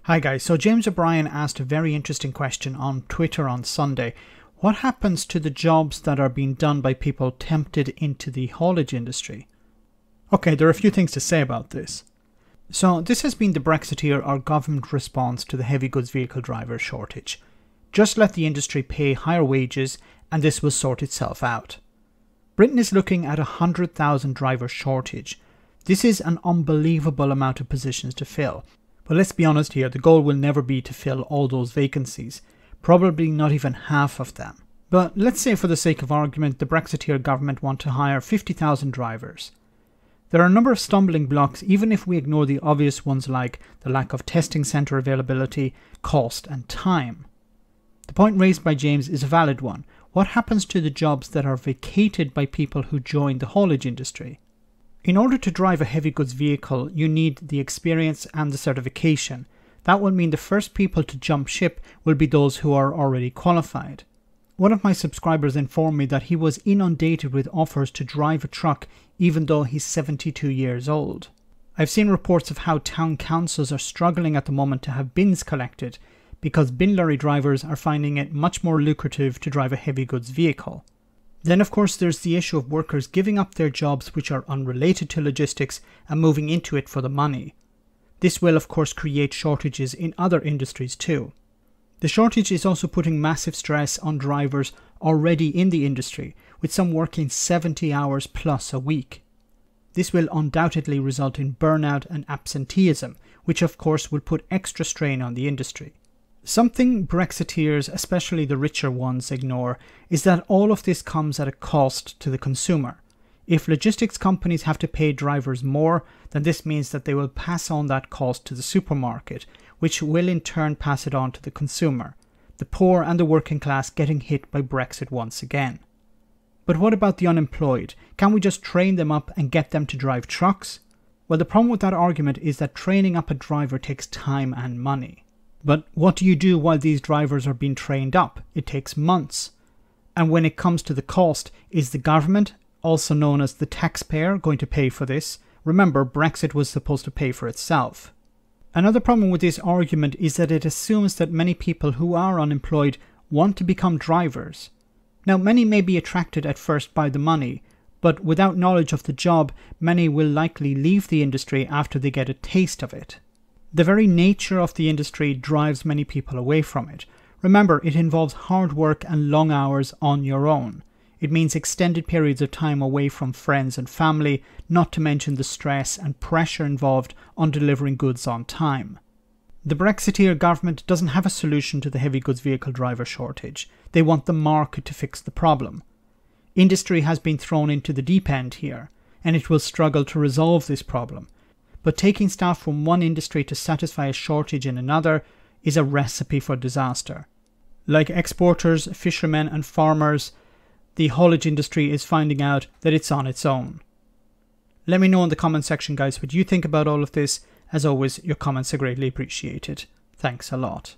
Hi guys, so James O'Brien asked a very interesting question on Twitter on Sunday. What happens to the jobs that are being done by people tempted into the haulage industry? Okay, there are a few things to say about this. So this has been the Brexiteer or government response to the heavy goods vehicle driver shortage. Just let the industry pay higher wages and this will sort itself out. Britain is looking at 100,000 driver shortage. This is an unbelievable amount of positions to fill. But let's be honest here, the goal will never be to fill all those vacancies. Probably not even half of them. But let's say for the sake of argument, the Brexiteer government want to hire 50,000 drivers. There are a number of stumbling blocks even if we ignore the obvious ones like the lack of testing centre availability, cost and time. The point raised by James is a valid one. What happens to the jobs that are vacated by people who join the haulage industry? In order to drive a heavy goods vehicle, you need the experience and the certification. That will mean the first people to jump ship will be those who are already qualified. One of my subscribers informed me that he was inundated with offers to drive a truck even though he's 72 years old. I've seen reports of how town councils are struggling at the moment to have bins collected because bin lorry drivers are finding it much more lucrative to drive a heavy goods vehicle. Then of course there's the issue of workers giving up their jobs which are unrelated to logistics and moving into it for the money. This will of course create shortages in other industries too. The shortage is also putting massive stress on drivers already in the industry, with some working 70 hours plus a week. This will undoubtedly result in burnout and absenteeism, which of course will put extra strain on the industry. Something Brexiteers, especially the richer ones, ignore is that all of this comes at a cost to the consumer. If logistics companies have to pay drivers more, then this means that they will pass on that cost to the supermarket, which will in turn pass it on to the consumer, the poor and the working class getting hit by Brexit once again. But what about the unemployed? Can we just train them up and get them to drive trucks? Well, the problem with that argument is that training up a driver takes time and money. But what do you do while these drivers are being trained up? It takes months. And when it comes to the cost, is the government, also known as the taxpayer, going to pay for this? Remember, Brexit was supposed to pay for itself. Another problem with this argument is that it assumes that many people who are unemployed want to become drivers. Now, many may be attracted at first by the money, but without knowledge of the job, many will likely leave the industry after they get a taste of it. The very nature of the industry drives many people away from it. Remember, it involves hard work and long hours on your own. It means extended periods of time away from friends and family, not to mention the stress and pressure involved on delivering goods on time. The Brexiteer government doesn't have a solution to the heavy goods vehicle driver shortage. They want the market to fix the problem. Industry has been thrown into the deep end here, and it will struggle to resolve this problem. But taking staff from one industry to satisfy a shortage in another is a recipe for disaster. Like exporters, fishermen and farmers, the haulage industry is finding out that it's on its own. Let me know in the comment section, guys, what you think about all of this. As always, your comments are greatly appreciated. Thanks a lot.